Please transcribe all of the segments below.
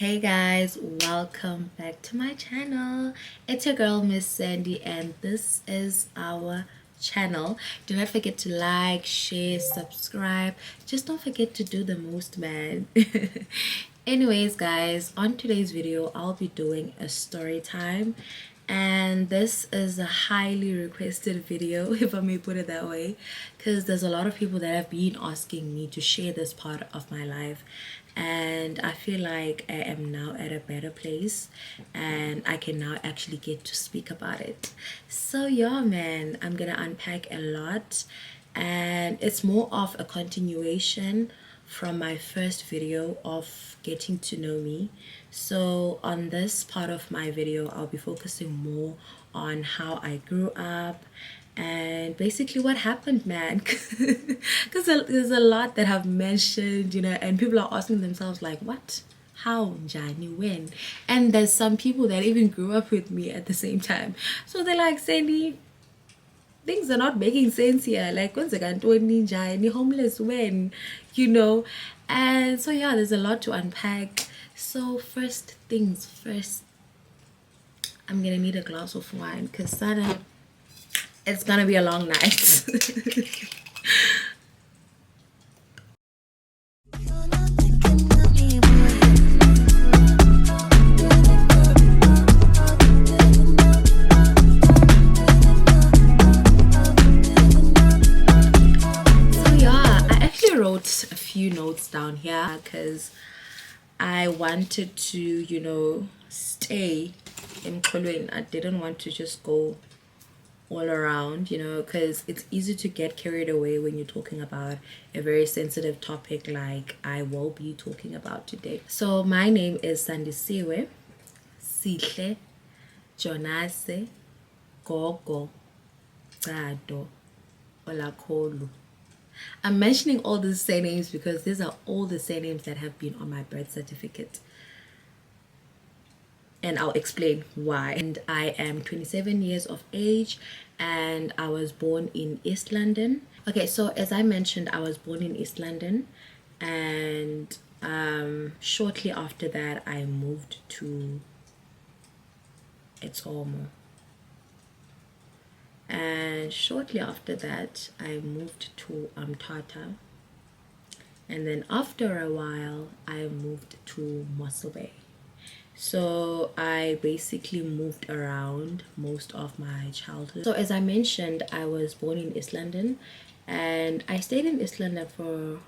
Hey guys, welcome back to my channel. It's your girl Miss Sandy and this is our channel. Do not forget to like, share, subscribe. Just don't forget to do the most, man. Anyways guys, on today's video I'll be doing a story time, and this is a highly requested video if I may put it that way, because there's a lot of people that have been asking me to share this part of my life, and I feel like I am now at a better place and I can now actually get to speak about it. So yeah man, I'm gonna unpack a lot, and it's more of a continuation from my first video of getting to know me. So on this part of my video I'll be focusing more on how I grew up and basically what happened, man. Because there's a lot that I've mentioned, and people are asking themselves like, what, how, njani, when? And there's some people that even grew up with me at the same time, so they're like, Sandy, things are not making sense here. Like, when's the homeless when, and so yeah, there's a lot to unpack. So first things first, I'm gonna need a glass of wine because Sada, it's gonna be a long night. Wrote a few notes down here because I wanted to stay in Kolwyn. I didn't want to just go all around, because it's easy to get carried away when you're talking about a very sensitive topic like I will be talking about today. So my name is Sandisiwe Sihle Jonase Gogo Gado Olakolu. I'm mentioning all these surnames because these are all the surnames that have been on my birth certificate, and I'll explain why. And I am 27 years of age and I was born in East London. Okay, so as I mentioned, I was born in East London, and shortly after that I moved to Etsomo. And shortly after that I moved to Tata, and then after a while I moved to Mossel. So I basically moved around most of my childhood. So as I mentioned, I was born in East London and I stayed in East London for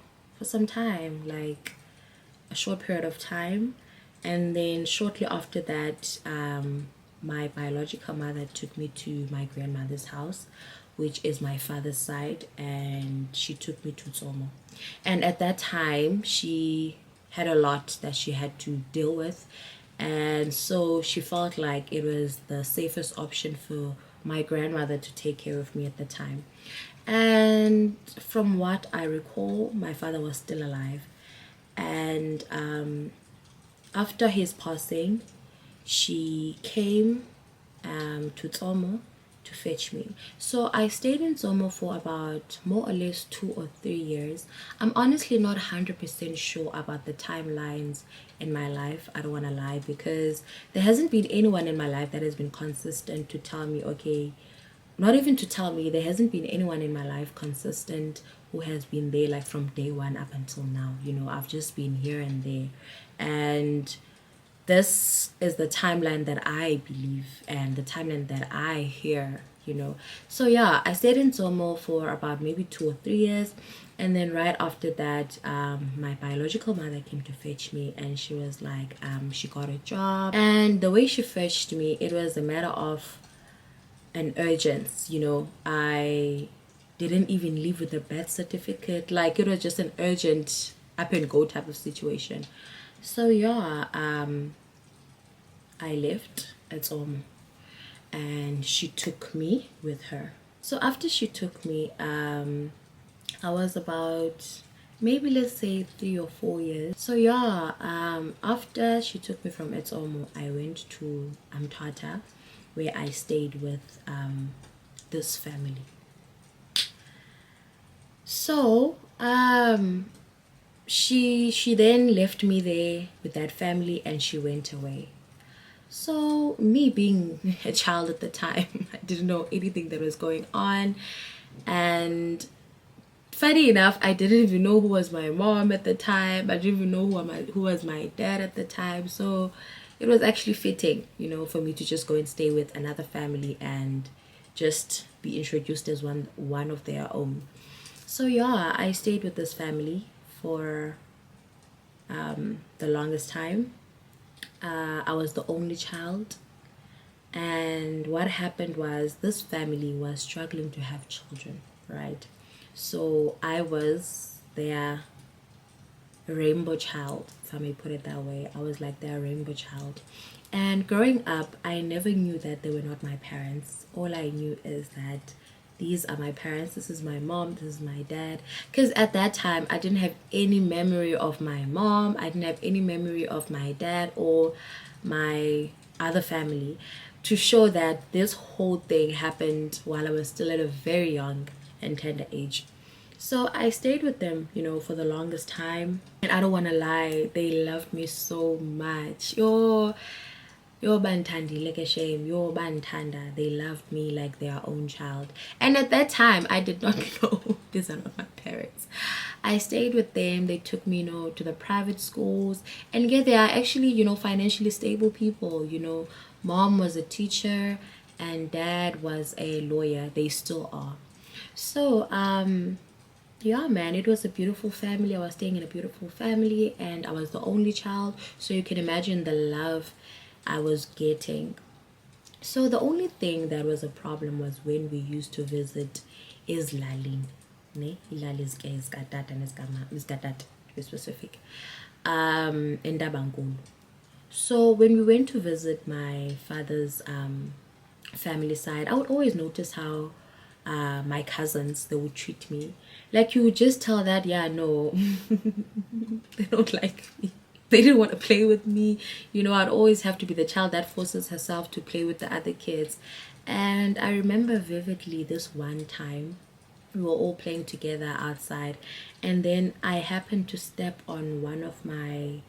some time, like a short period of time, and then shortly after that my biological mother took me to my grandmother's house, which is my father's side, and she took me to Tsomo. And at that time she had a lot that she had to deal with, and so she felt like it was the safest option for my grandmother to take care of me at the time. And from what I recall, my father was still alive, and after his passing she came to Tsomo to fetch me. So I stayed in Tsomo for about more or less 2 or 3 years. I'm honestly not 100% sure about the timelines in my life. I don't want to lie, because there hasn't been anyone in my life that has been consistent to tell me, okay, not even to tell me, there hasn't been anyone in my life consistent who has been there like from day one up until now. I've just been here and there, and this is the timeline that I believe and the timeline that I hear. So yeah, I stayed in Tsomo for about maybe 2 or 3 years, and then right after that my biological mother came to fetch me, and she was like, she got a job, and the way she fetched me, it was a matter of an urgence. I didn't even leave with a birth certificate, like it was just an urgent up and go type of situation. So yeah, I left at home and she took me with her. So after she took me, I was about maybe, let's say, 3 or 4 years. So yeah, after she took me from Etsomo, I went to Tata, where I stayed with this family. So she then left me there with that family and she went away. So me being a child at the time, I didn't know anything that was going on. And funny enough, I didn't even know who was my mom at the time. I didn't even know who was my dad at the time. So it was actually fitting, you know, for me to just go and stay with another family and just be introduced as one of their own. So yeah, I stayed with this family for the longest time. I was the only child, and what happened was this family was struggling to have children, right? So I was their rainbow child, if I may put it that way. I was like their rainbow child. And growing up, I never knew that they were not my parents. All I knew is that these are my parents, this is my mom, this is my dad. Because at that time, I didn't have any memory of my mom, I didn't have any memory of my dad or my other family, to show that this whole thing happened while I was still at a very young and tender age. So I stayed with them, you know, for the longest time. And I don't want to lie, they loved me so much. Yo bantandi like a shame. Yo bantanda. They loved me like their own child. And at that time, I did not know these are not my parents. I stayed with them. They took me, you know, to the private schools. And yeah, they are actually, you know, financially stable people. You know, mom was a teacher and dad was a lawyer. They still are. So, yeah, man, it was a beautiful family. I was staying in a beautiful family and I was the only child. So you can imagine the love I was getting. So the only thing that was a problem was when we used to visit Islalin. Ne? Ilali is Katata and Iskatat to be specific. In Dabankulu. So when we went to visit my father's family side, I would always notice how my cousins, they would treat me like, you would just tell that, yeah, no, they don't like me, they didn't want to play with me. You know, I'd always have to be the child that forces herself to play with the other kids. And I remember vividly this one time we were all playing together outside, and then I happened to step on one of my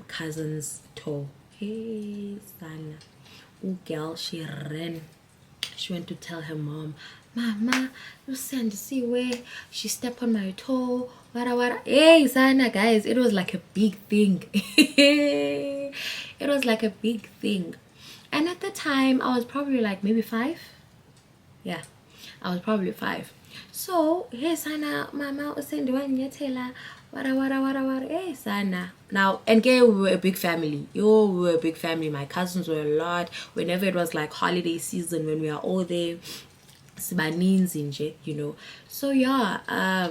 cousin's toe. Hey son, oh girl, she ran. She went to tell her mom, Mama, you send see where she stepped on my toe. Wara. Hey sana, guys, it was like a big thing. It was like a big thing. And at the time I was probably like maybe 5. Yeah, I was probably 5. So hey sana, mama usend one yetela wara. Hey sana. Now and we were a big family. Yo, we were a big family. My cousins were a lot. Whenever it was like holiday season, when we are all there, sibaninzi nje, you know. So yeah,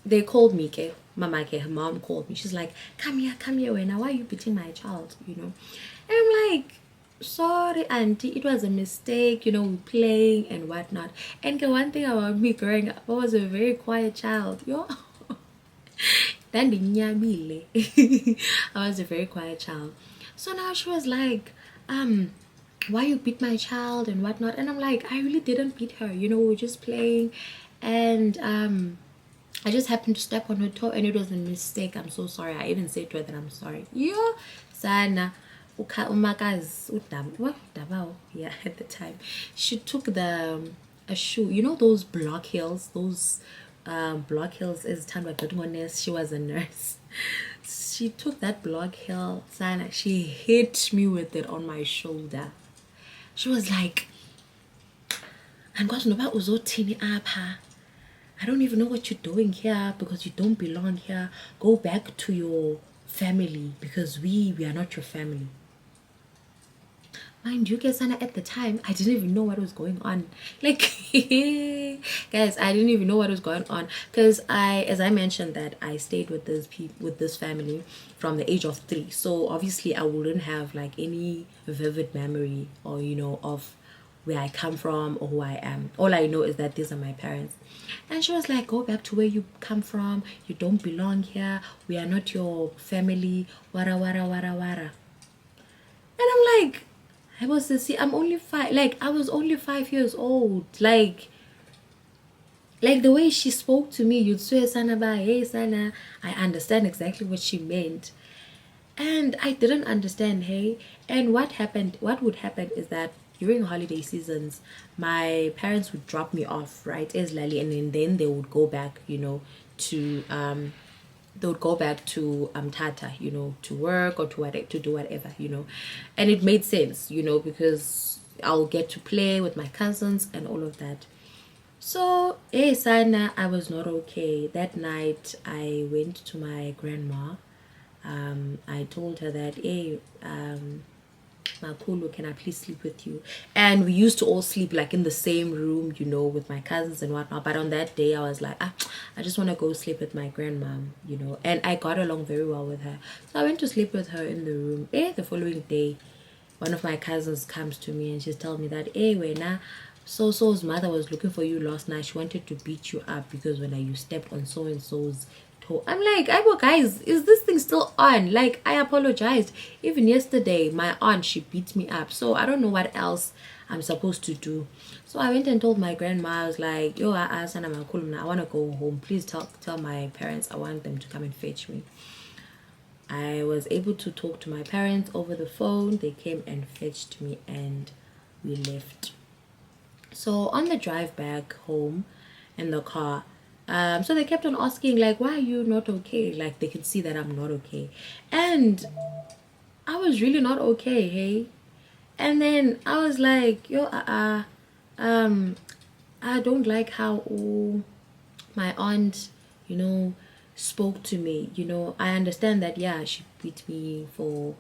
they called me, ke mama, ke her mom called me. She's like, come here, Wena, why are you beating my child, you know? And I'm like, sorry auntie, it was a mistake, you know, we playing and whatnot. And the one thing about me growing up, I was a very quiet child. Yo, I was a very quiet child. So now she was like, why you beat my child and whatnot? And I'm like, I really didn't beat her, you know, we were just playing. And I just happened to step on her toe and it was a mistake. I'm so sorry. I even said to her that I'm sorry. Yo, sana. Yeah, at the time she took the a shoe, you know, those block heels, those block heels is time she was a nurse. She took that block heel, sana, she hit me with it on my shoulder. She was like, I don't even know what you're doing here because you don't belong here. Go back to your family because we are not your family. Mind you, guys, at the time I didn't even know what was going on. Like guys, I didn't even know what was going on because as I mentioned that I stayed with this family from the age of 3. So obviously I wouldn't have like any vivid memory or, you know, of where I come from or who I am. All I know is that these are my parents. And she was like, go back to where you come from. You don't belong here. We are not your family. Wara. And I'm like, I'm only 5. Like, I was only 5 years old. Like Like the way she spoke to me, you'd say sana ba, hey sana. I understand exactly what she meant. And I didn't understand, hey. And what would happen is that during holiday seasons, my parents would drop me off, right, as Lali, and then they would go back, to they would go back to Tata, to work or to do whatever, and it made sense, because I'll get to play with my cousins and all of that. So, sana, I was not okay. That night, I went to my grandma. I told her that, hey, Makulu, can I please sleep with you? And we used to all sleep like in the same room, with my cousins and whatnot. But on that day, I was like, I just want to go sleep with my grandmom, And I got along very well with her. So I went to sleep with her in the room. The following day, one of my cousins comes to me and she's telling me that, hey, Wena, so-so's mother was looking for you last night. She wanted to beat you up because when you stepped on so-and-so's toe. I'm like, guys, is this thing still on? Like, I apologized. Even yesterday, my aunt, she beat me up. So I don't know what else I'm supposed to do. So I went and told my grandma, I was like, yo, I want to go home. Please tell my parents I want them to come and fetch me. I was able to talk to my parents over the phone. They came and fetched me and we left. So on the drive back home in the car, so they kept on asking, like, why are you not okay? Like, they could see that I'm not okay. And I was really not okay, hey? And then I was like, yo, I don't like how my aunt, spoke to me. I understand that, yeah, she beat me for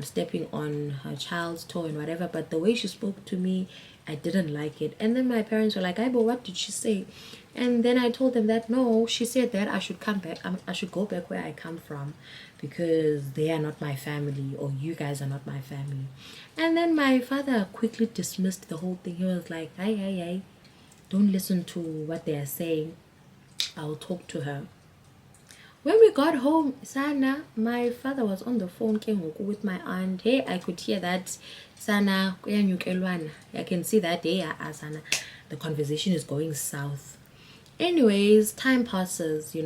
stepping on her child's toe and whatever, but the way she spoke to me, I didn't like it. And then my parents were like, but what did she say? And then I told them that, no, she said that I should come back. I should go back where I come from because they are not my family, or you guys are not my family. And then my father quickly dismissed the whole thing. He was like, hey, don't listen to what they are saying. I'll talk to her. When we got home, Sana, my father was on the phone with my aunt. Hey, I could hear that. Sana, I can see that. Hey, Sana, the conversation is going south. Anyways, time passes,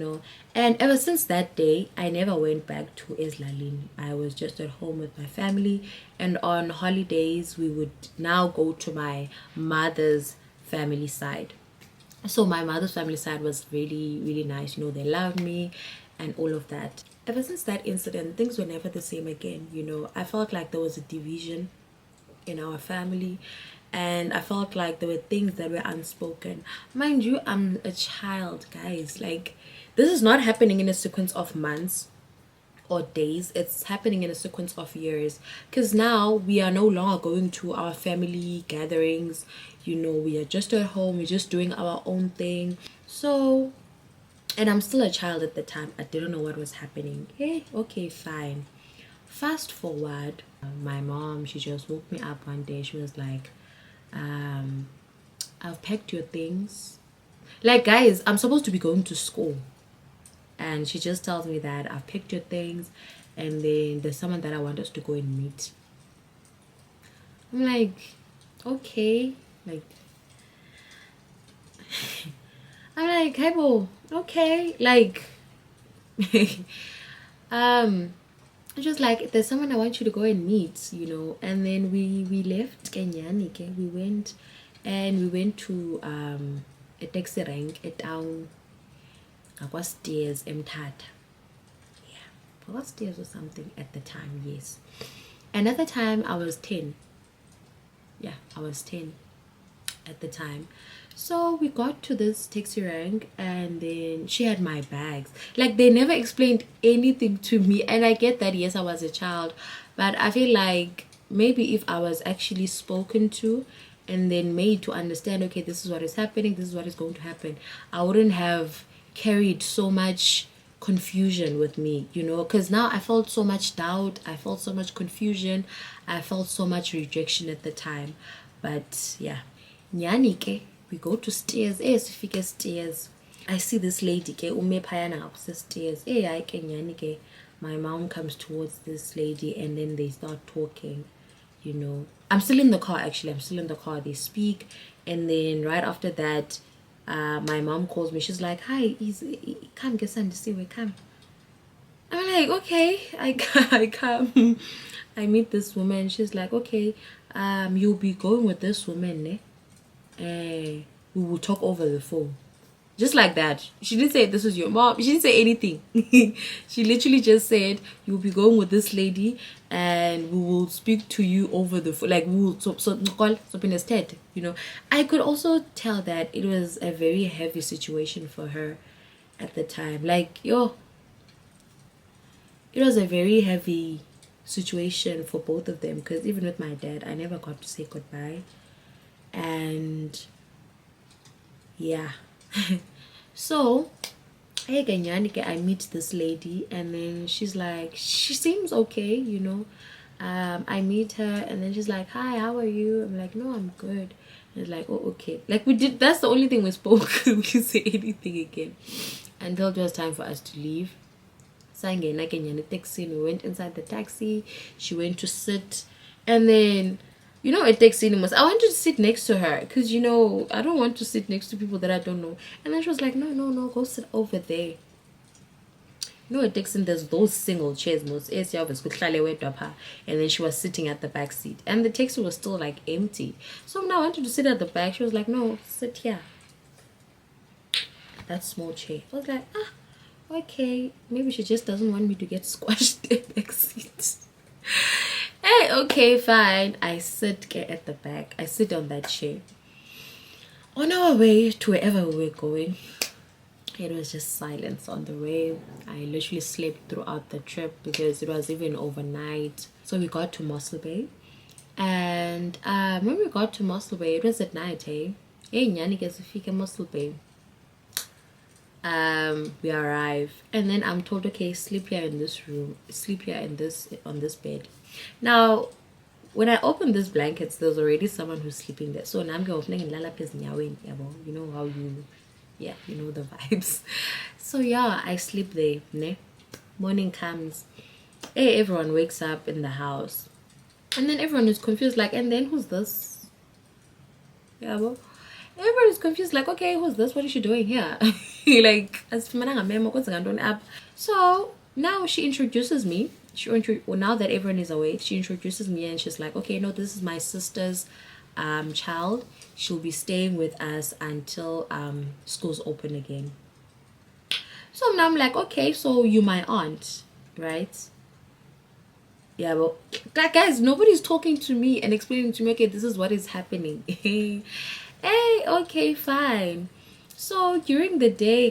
and ever since that day, I never went back to Eslalin. I was just at home with my family, and on holidays, we would now go to my mother's family side. So my mother's family side was really, really nice. They loved me and all of that. Ever since that incident, things were never the same again. I felt like there was a division in our family, and I felt like there were things that were unspoken. Mind you, I'm a child, guys. Like, this is not happening in a sequence of months or days. It's happening in a sequence of years, because now we are no longer going to our family gatherings. We are just at home, we're just doing our own thing. So, and I'm still a child at the time. I didn't know what was happening. Hey, okay, fine. Fast forward, my mom, she just woke me up one day. She was like, I've packed your things. Like, guys, I'm supposed to be going to school, and she just tells me that I've picked your things, and then there's someone that I want us to go and meet. I'm like, okay, like, I'm like, hey, bo, okay, like, just like, there's someone I want you to go and meet, and then we left Kenyani. Okay, we went to a taxi rank at town. Stairs Mthatha. Yeah, stairs or something at the time. Yes, another time I was 10. Yeah, I was 10 at the time. So we got to this taxi rank, and then she had my bags. Like, they never explained anything to me, and I get that, yes, I was a child, but I feel like maybe if I was actually spoken to and then made to understand, okay, this is what is happening, this is what is going to happen, I wouldn't have carried so much confusion with me, because now I felt so much doubt, I felt so much confusion, I felt so much rejection at the time. But yeah, nyani ke, we go to stairs. Sifike stairs, I see this lady ke ume phayana stairs. I ke nyani ke, my mom comes towards this lady, and then they start talking. I'm still in the car. Actually, I'm still in the car. They speak, and then right after that, my mom calls me. She's like, hi, come get some to see we come. I'm like, okay, I come. I meet this woman. She's like, okay, you'll be going with this woman, ne? We will talk over the phone. Just like that. She didn't say this was your mom. She didn't say anything. She literally just said, you'll be going with this lady and we will speak to you over the phone. Like, we will so instead, you know. I could also tell that it was a very heavy situation for her at the time. Like, it was a very heavy situation for both of them, because even with my dad, I never got to say goodbye. And yeah. So I meet this lady, and then she's like, she seems okay, you know. I meet her, and then she's like, hi, how are you? I'm like, no, I'm good. And it's like, oh, okay. Like, that's the only thing we spoke. We didn't say anything again until it was time for us to leave. So we went inside the taxi. She went to sit, and then, you know, it takes cinemas. I wanted to sit next to her because, you know, I don't want to sit next to people that I don't know. And then she was like, no, go sit over there. You know, it takes in there's those single chairs, most and then she was sitting at the back seat, and the taxi was still like empty. So now I wanted to sit at the back. She was like, no, sit here. That small chair. I was like, okay, maybe she just doesn't want me to get squashed in the back seat. Hey, okay, fine. I sit at the back. I sit on that chair. On our way to wherever we were going, it was just silence on the way. I literally slept throughout the trip because it was even overnight. So we got to Mossel Bay. And when we got to Mossel Bay, it was at night, hey? Hey, nyani kesifika Mossel Bay. We arrive, and then I'm told, okay, sleep here in this room, sleep here on this bed. Now when I opened these blankets, there's already someone who's sleeping there. So now I'm going, you know how you know the vibes. So yeah, I sleep there, ne? Morning comes, hey, everyone wakes up in the house, and then everyone is confused, like, and then who's this? Yeah, well, everyone is confused, like, okay, who's this? What is she doing here? Like, as up. So now she introduces me. Now that everyone is awake, she introduces me, and she's like, okay, no, this is my sister's child. She'll be staying with us until school's open again. So now I'm like, okay, so you my aunt, right? Yeah, well, guys, nobody's talking to me and explaining to me, okay, this is what is happening. Hey, okay, fine. So during the day,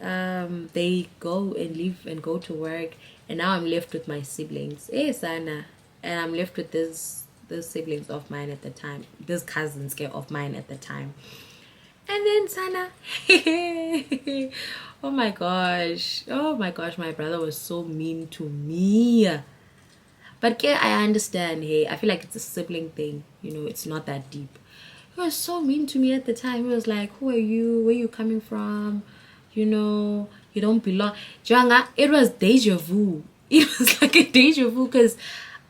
they go and leave and go to work, and now I'm left with my siblings. Hey, Sana, and I'm left with these siblings of mine at the time, these cousins of mine at the time. And then Sana, oh my gosh, my brother was so mean to me. But I understand. Hey, I feel like it's a sibling thing. You know, it's not that deep. He was so mean to me at the time. He was like, who are you? Where are you coming from? You know, you don't belong. Janga, it was deja vu. It was like a deja vu, because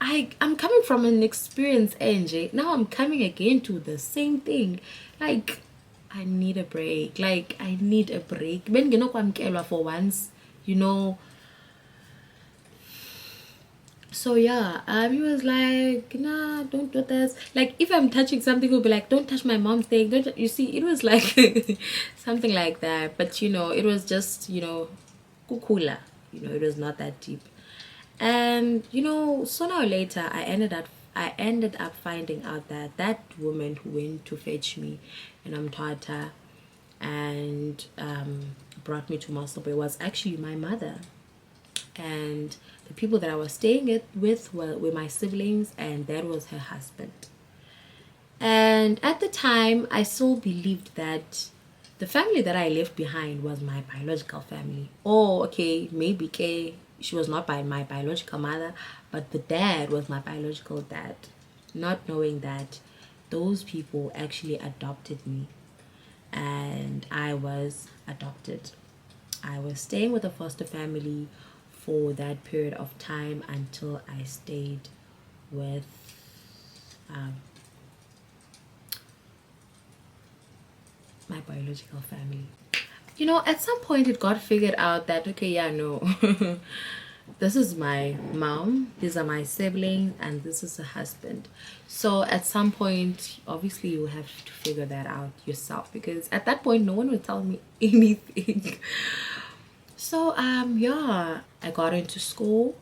I'm coming from an experience, NJ. Now I'm coming again to the same thing. Like, I need a break. Like, I need a break. Ben for once, you know. So yeah, he was like, nah, don't do this. Like, if I'm touching something, he'll be like, don't touch my mom's thing. You see, it was like something like that. But you know, it was just, you know, kukula. You know, it was not that deep. And you know, sooner or later, I ended up finding out that that woman who went to fetch me in Amtata and brought me to Mossel Bay was actually my mother. And the people that I was staying with were my siblings, and that was her husband. And at the time, I still believed that the family that I left behind was my biological family. Oh, okay, maybe she was not my biological mother, but the dad was my biological dad. Not knowing that those people actually adopted me, and I was adopted. I was staying with a foster family for that period of time until I stayed with my biological family. You know, at some point it got figured out that, okay, yeah, no, this is my mom, these are my siblings, and this is a husband. So at some point, obviously, you have to figure that out yourself, because at that point, no one would tell me anything. So yeah, I got into school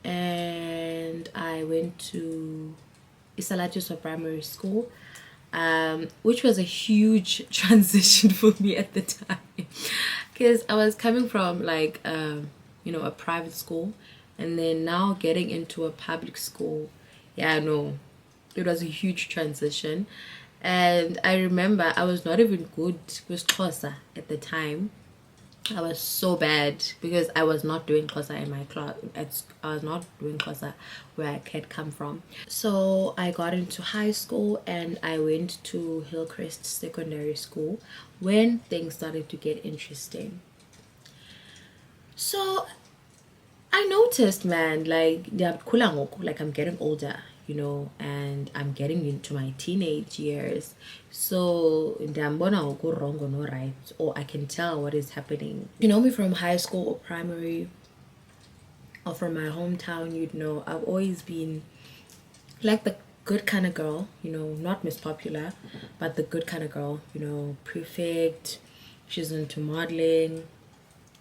and I went to Isalajuso Primary School, which was a huge transition for me at the time, because I was coming from like you know, a private school, and then now getting into a public school. Yeah, no, it was a huge transition. And I remember I was not even good with Xhosa at the time. I was so bad because I was not doing Xhosa in my class. I was not doing Xhosa where I had come from. So I got into high school and I went to Hillcrest Secondary School when things started to get interesting. So I noticed, man, like I'm getting older, you know, and I'm getting into my teenage years. So ndiyambona wrong or no right, or I can tell what is happening. You know me from high school or primary or from my hometown, you'd know I've always been like the good kind of girl, you know, not Miss Popular, but the good kind of girl, you know, prefect. She's into modeling,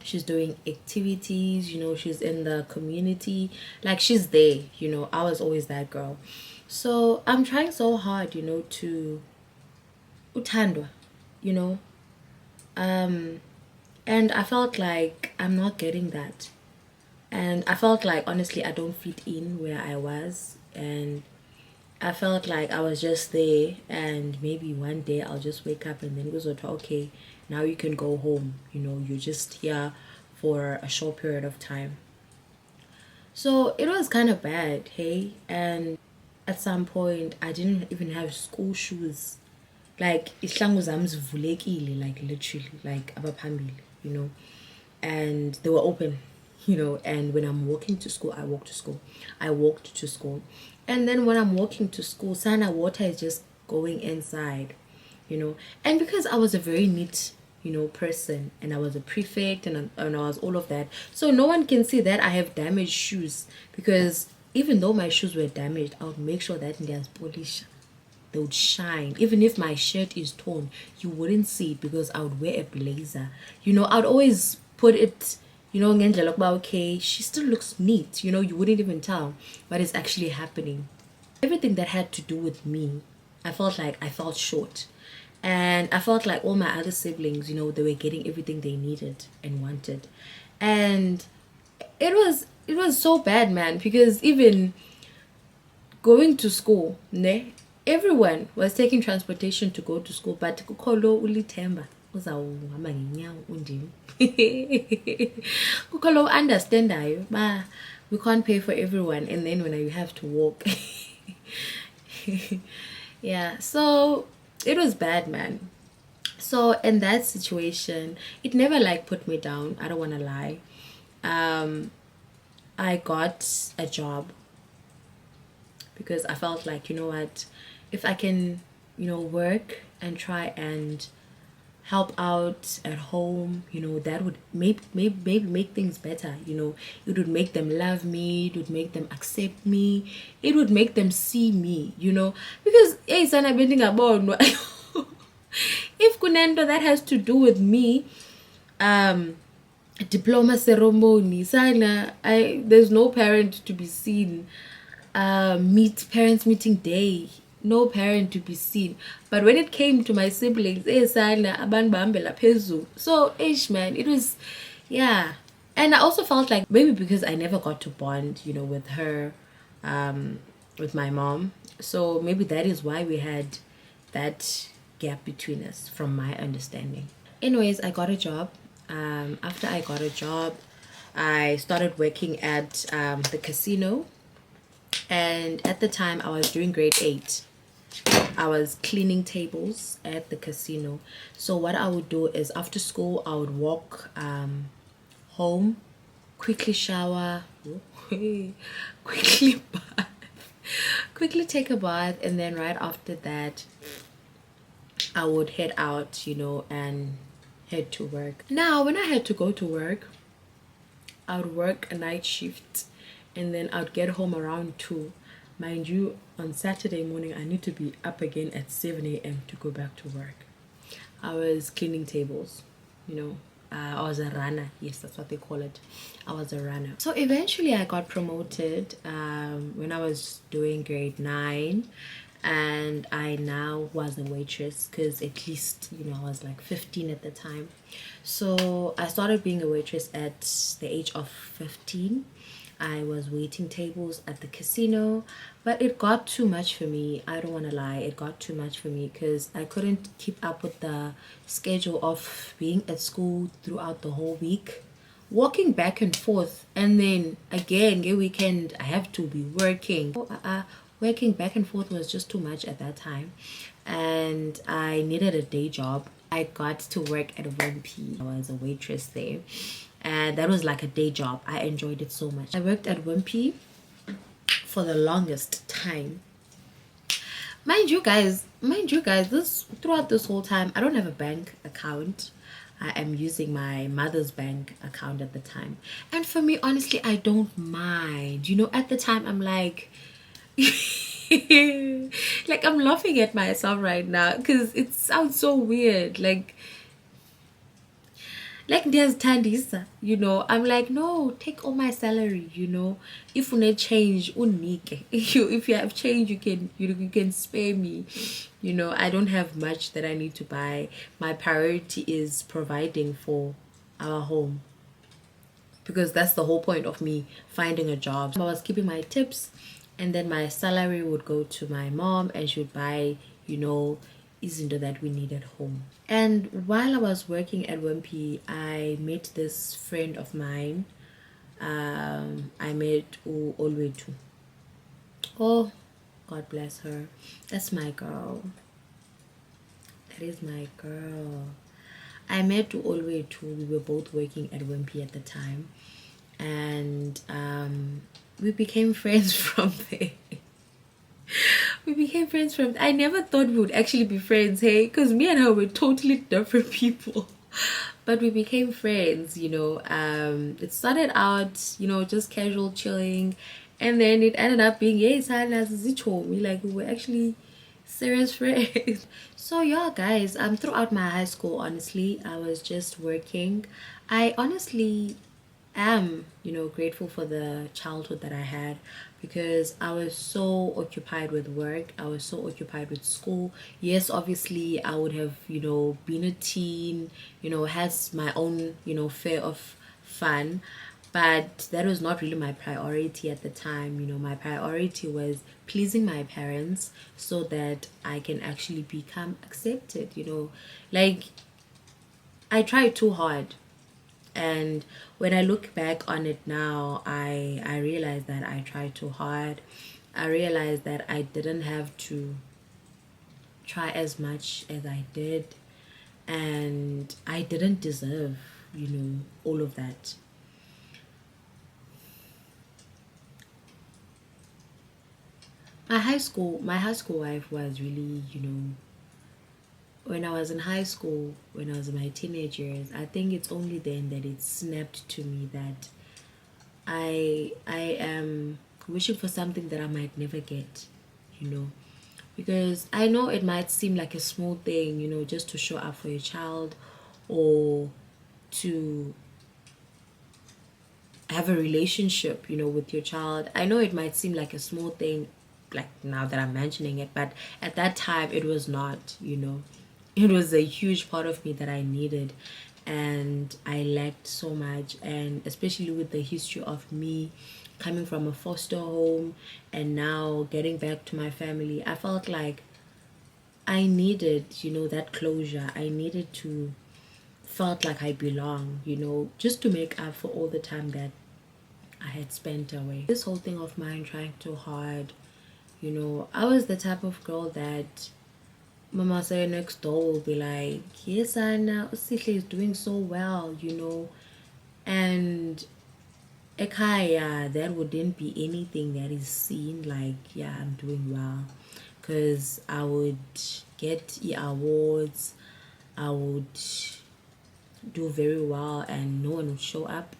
she's doing activities, you know, she's in the community, like she's there, you know. I was always that girl. So I'm trying so hard, you know, to utandwa, you know, and I felt like I'm not getting that, and I felt like honestly I don't fit in where I was, and I felt like I was just there, and maybe one day I'll just wake up and then it was okay, now you can go home, you know, you're just here for a short period of time. So it was kind of bad, hey. And at some point I didn't even have school shoes. Like isihlangu zami zivulekile, like literally, like abaphambili, you know, and they were open, you know. And when I'm walking to school, I walked to school. And then when I'm walking to school, sana water is just going inside, you know. And because I was a very neat, you know, person, and I was a prefect, and I was all of that, so no one can see that I have damaged shoes, because even though my shoes were damaged, I would make sure that there's polish, they would shine. Even if my shirt is torn, you wouldn't see it, because I would wear a blazer, you know. I'd always put it, you know, okay, she still looks neat, you know, you wouldn't even tell what is actually happening. Everything that had to do with me, I felt like I felt short. And I felt like all my other siblings, you know, they were getting everything they needed and wanted. And it was so bad, man, because even going to school, ne, everyone was taking transportation to go to school, but kukho ulithemba uzawuhamba ngenyawo undim. Kukho lo understandayo ba we can't pay for everyone, and then when you have to walk. Yeah, so it was bad, man. So in that situation, it never like put me down, I don't want to lie. I got a job because I felt like, you know what, if I can, you know, work and try and help out at home, you know, that would maybe make things better, you know. It would make them love me, it would make them accept me, it would make them see me, you know. Because hey, sana bending about if kunento that has to do with me, diploma ceremony sana, there's no parent to be seen. Parents meeting day, no parent to be seen. But when it came to my siblings, so ish, man, it was, yeah. And I also felt like maybe because I never got to bond, you know, with her, with my mom, so maybe that is why we had that gap between us, from my understanding. Anyways, I got a job. After I got a job, I started working at the casino. And at the time I was doing grade 8. I was cleaning tables at the casino. So what I would do is after school I would walk home, quickly shower, quickly bath, quickly take a bath, and then right after that I would head out, and head to work. Now, when I had to go to work, I would work a night shift and then I'd get home around 2. Mind you, on Saturday morning, I need to be up again at 7 a.m. to go back to work. I was cleaning tables, I was a runner. Yes, that's what they call it. I was a runner. So eventually I got promoted when I was doing grade 9, and I now was a waitress because at least, I was like 15 at the time. So I started being a waitress at the age of 15. I was waiting tables at the casino, but it got too much for me. I don't want to lie, it got too much for me because I couldn't keep up with the schedule of being at school throughout the whole week, walking back and forth, and then again a weekend I have to be working. Working back and forth was just too much at that time, and I needed a day job. I got to work at Wimpy. I was a waitress there, and that was like a day job. I enjoyed it so much. I worked at Wimpy for the longest time. Mind you guys, this throughout this whole time, I don't have a bank account. I am using my mother's bank account at the time, and for me, honestly, I don't mind. At the time, I'm like like I'm laughing at myself right now because it sounds so weird, like there's Tandisa, I'm like, no, take all my salary, if you need change unike. If you have change, you can spare me. I don't have much that I need to buy. My priority is providing for our home, because that's the whole point of me finding a job. I was keeping my tips, and then my salary would go to my mom and she would buy, izinto that we need at home. And while I was working at Wimpy, I met this friend of mine. I met Olwetu. Oh, God bless her. That's my girl. That is my girl. I met Olwetu. We were both working at Wimpy at the time, and we became friends from there. I never thought we would actually be friends, hey, because me and her were totally different people. But we became friends. It started out, just casual chilling, and then it ended up being, yes, like we were actually serious friends. So yeah, guys, throughout my high school, honestly, I was just working. I honestly am, grateful for the childhood that I had, because I was so occupied with work. I was so occupied with school. Yes, obviously I would have, been a teen, had my own, fair of fun, but that was not really my priority at the time. My priority was pleasing my parents so that I can actually become accepted. Like, I tried too hard. And when I look back on it now, I realize that I tried too hard. I realized that I didn't have to try as much as I did, and I didn't deserve, all of that. My high school life was really, when I was in high school, when I was in my teenage years, I think it's only then that it snapped to me that I am wishing for something that I might never get, because I know it might seem like a small thing, just to show up for your child, or to have a relationship, with your child. I know it might seem like a small thing, like now that I'm mentioning it, but at that time it was not. It was a huge part of me that I needed, and I lacked so much. And especially with the history of me coming from a foster home and now getting back to my family, I felt like I needed, that closure. I needed to felt like I belong, just to make up for all the time that I had spent away. This whole thing of mine trying too hard, I was the type of girl that Mama say next door will be like, yes, Anna, Sihle is doing so well, and Ekaya, that wouldn't be anything that is seen like, yeah, I'm doing well, because I would get awards, I would do very well, and no one would show up.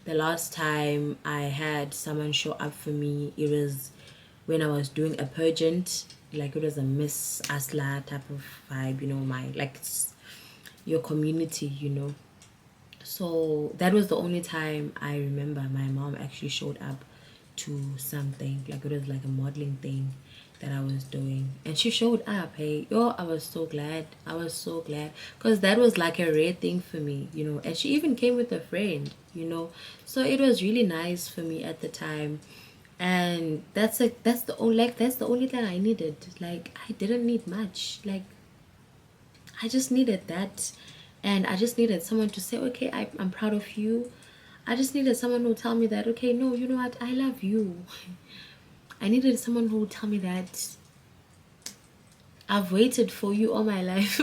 The last time I had someone show up for me, it was when I was doing a pageant. Like, it was a Miss Asla type of vibe, it's your community, So that was the only time I remember my mom actually showed up to something. Like, it was like a modeling thing that I was doing, and she showed up. Hey, yo, I was so glad. I was so glad, because that was like a rare thing for me, and she even came with a friend, so it was really nice for me at the time. And that's the only thing I needed. Like, I didn't need much. Like, I just needed that, and I just needed someone to say, okay, I'm proud of you. I just needed someone who would tell me that, okay, no, you know what, I love you. I needed someone who would tell me that I've waited for you all my life.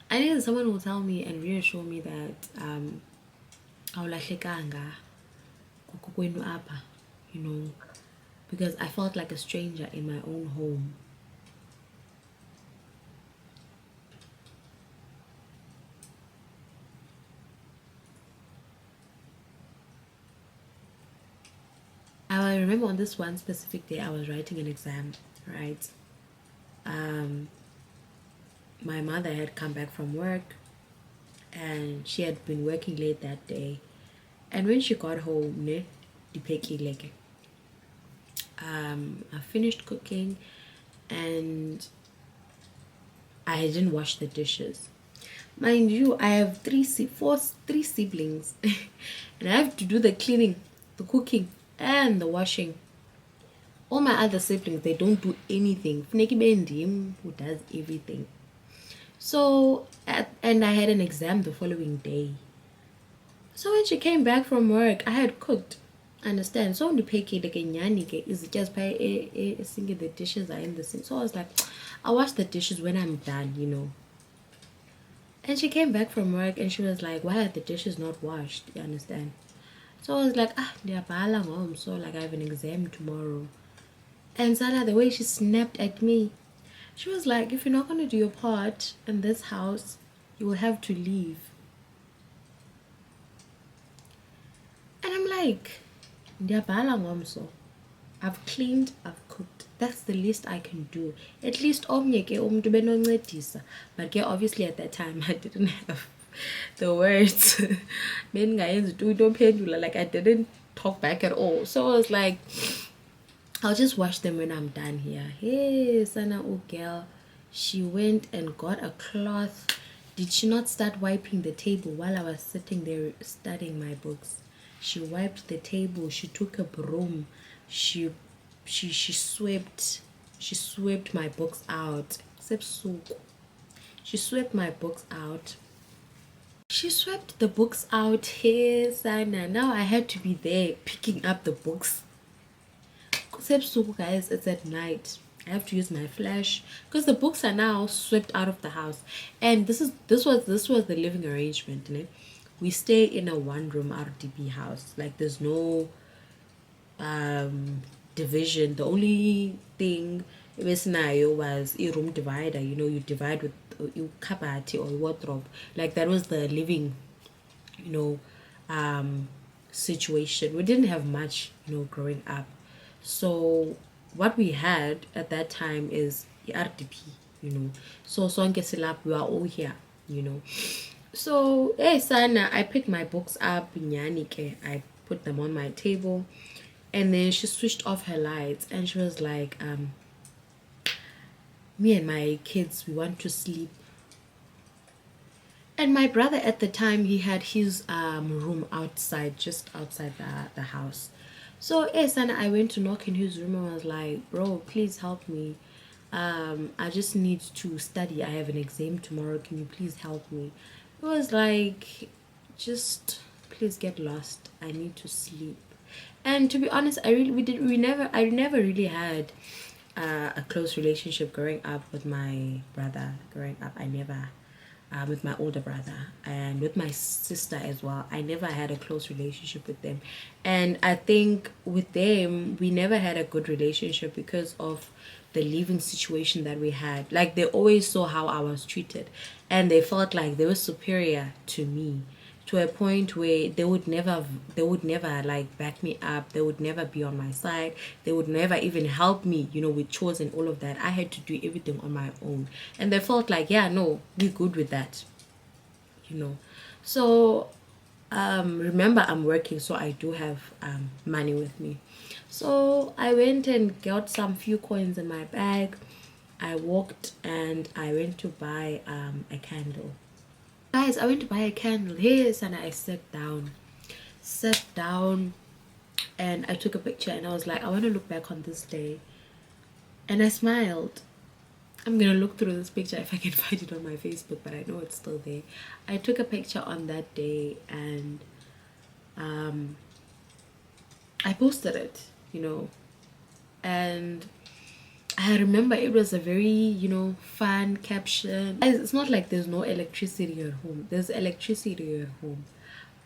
I needed someone who would tell me and reassure me that awulahlekanga kokwenu apha, because I felt like a stranger in my own home. I remember on this one specific day I was writing an exam, right? My mother had come back from work, and she had been working late that day. And when she got home, I finished cooking, and I didn't wash the dishes. Mind you, I have three siblings, and I have to do the cleaning, the cooking, and the washing. All my other siblings, they don't do anything. Funeki bendim who does everything. So, and I had an exam the following day. So when she came back from work, I had cooked. Understand? So the peke like nyani is just by singing the dishes are in the sink. So I was like, I'll wash the dishes when I'm done. And she came back from work, and she was like, why are the dishes not washed? You understand? So I was like, ndiyabhala ngom, so like I have an exam tomorrow. And Sana, the way she snapped at me, she was like, if you're not going to do your part in this house, you will have to leave. And I'm like, ndiyabhala ngomso. I've cleaned, I've cooked. That's the least I can do. At least omnye ke umuntu benoncedisa. But ke obviously at that time I didn't have the words. Like, I didn't talk back at all. So I was like, I'll just wash them when I'm done here. Hey, Sana, oh girl. She went and got a cloth. Did she not start wiping the table while I was sitting there studying my books? She wiped the table. She took a broom. She swept my books out. She swept my books out. She swept the books out. Hey, Sana. Now I had to be there picking up the books. Guys, it's at night. I have to use my flash because the books are now swept out of the house. And this was the living arrangement, né? We stay in a one-room RDB house. Like, there's no division. The only thing was a room divider. You divide with your kabati or wardrobe. Like, that was the living situation. We didn't have much growing up. So what we had at that time is RDP, so sonke silap, we are all here, So hey Sana, I picked my books up, I put them on my table, and then she switched off her lights, and she was like, me and my kids, we want to sleep. And my brother at the time, he had his room outside, just outside the house. So Sana, I went to knock in his room and I was like, bro, please help me. I just need to study. I have an exam tomorrow. Can you please help me? It was like, just please get lost. I need to sleep. And to be honest, I never really had a close relationship growing up with my brother. Growing up, I never. With my older brother and with my sister as well. I never had a close relationship with them. And I think with them, we never had a good relationship because of the living situation that we had. Like, they always saw how I was treated, and they felt like they were superior to me, to a point where they would never like back me up. They would never be on my side. They would never even help me, with chores and all of that. I had to do everything on my own, and they felt like, yeah, no, we're good with that. So remember, I'm working, so I do have money with me. So I went and got some few coins in my bag. I walked and I went to buy a candle. Guys, I went to buy a candle. Yes, and I sat down and I took a picture, and I was like, I want to look back on this day. And I smiled. I'm gonna look through this picture if I can find it on my Facebook, but I know it's still there. I took a picture on that day, and I posted it, and I remember it was a very, fun caption. It's not like there's no electricity at home. There's electricity at home.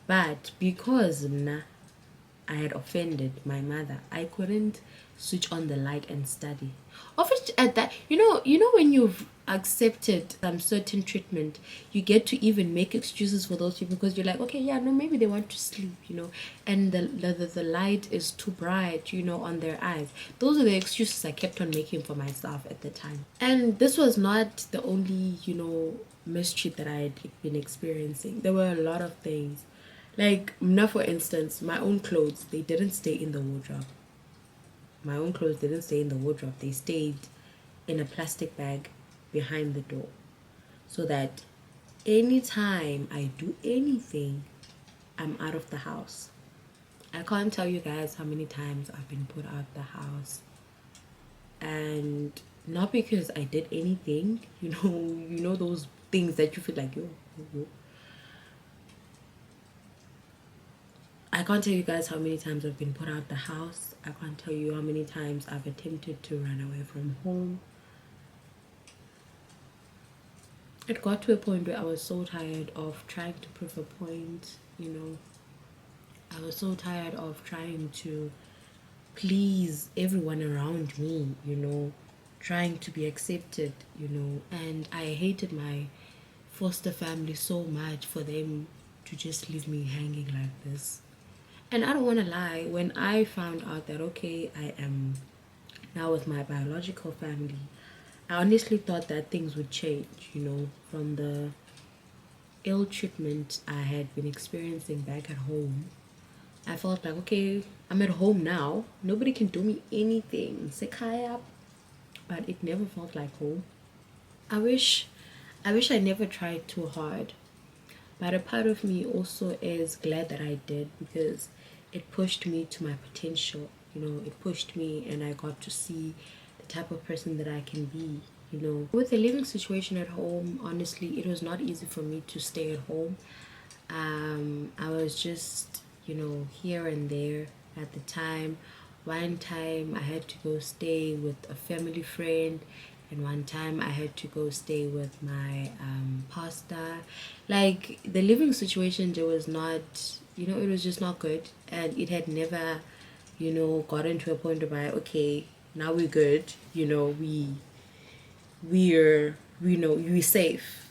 But because I had offended my mother, I couldn't switch on the light and study. Of which, at that, when you've accepted some certain treatment, you get to even make excuses for those people, because you're like, okay, yeah, no, maybe they want to sleep, and the light is too bright, on their eyes. Those are the excuses I kept on making for myself at the time. And this was not the only, mistreat that I had been experiencing. There were a lot of things. Like, now, for instance, my own clothes, they didn't stay in the wardrobe. My own clothes didn't stay in the wardrobe. They stayed in a plastic bag behind the door. So that anytime I do anything, I'm out of the house. I can't tell you guys how many times I've been put out the house. And not because I did anything, those things that you feel like, yo. I can't tell you guys how many times I've been put out the house. I can't tell you how many times I've attempted to run away from home. It got to a point where I was so tired of trying to prove a point, I was so tired of trying to please everyone around me, trying to be accepted, and I hated my foster family so much for them to just leave me hanging like this. And I don't want to lie, when I found out that, okay, I am now with my biological family, I honestly thought that things would change, from the ill treatment I had been experiencing back at home. I felt like, okay, I'm at home now. Nobody can do me anything. Sekaya. But it never felt like home. I wish I never tried too hard. But a part of me also is glad that I did, because it pushed me to my potential. It pushed me, and I got to see the type of person that I can be. With the living situation at home, honestly, it was not easy for me to stay at home. I was just, here and there at the time. One time I had to go stay with a family friend, and one time I had to go stay with my pastor. Like, the living situation, there was not, it was just not good, and it had never, gotten to a point where, okay, now we're good, we're safe,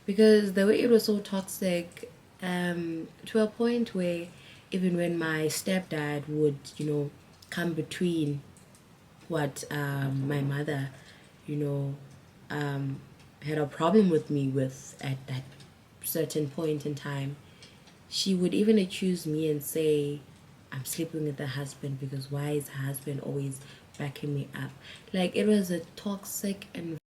because the way it was so toxic, to a point where even when my stepdad would, come between what my mother, had a problem with me with at that certain point in time, she would even accuse me and say, I'm sleeping with the husband, because why is the husband always backing me up? Like, it was a toxic environment.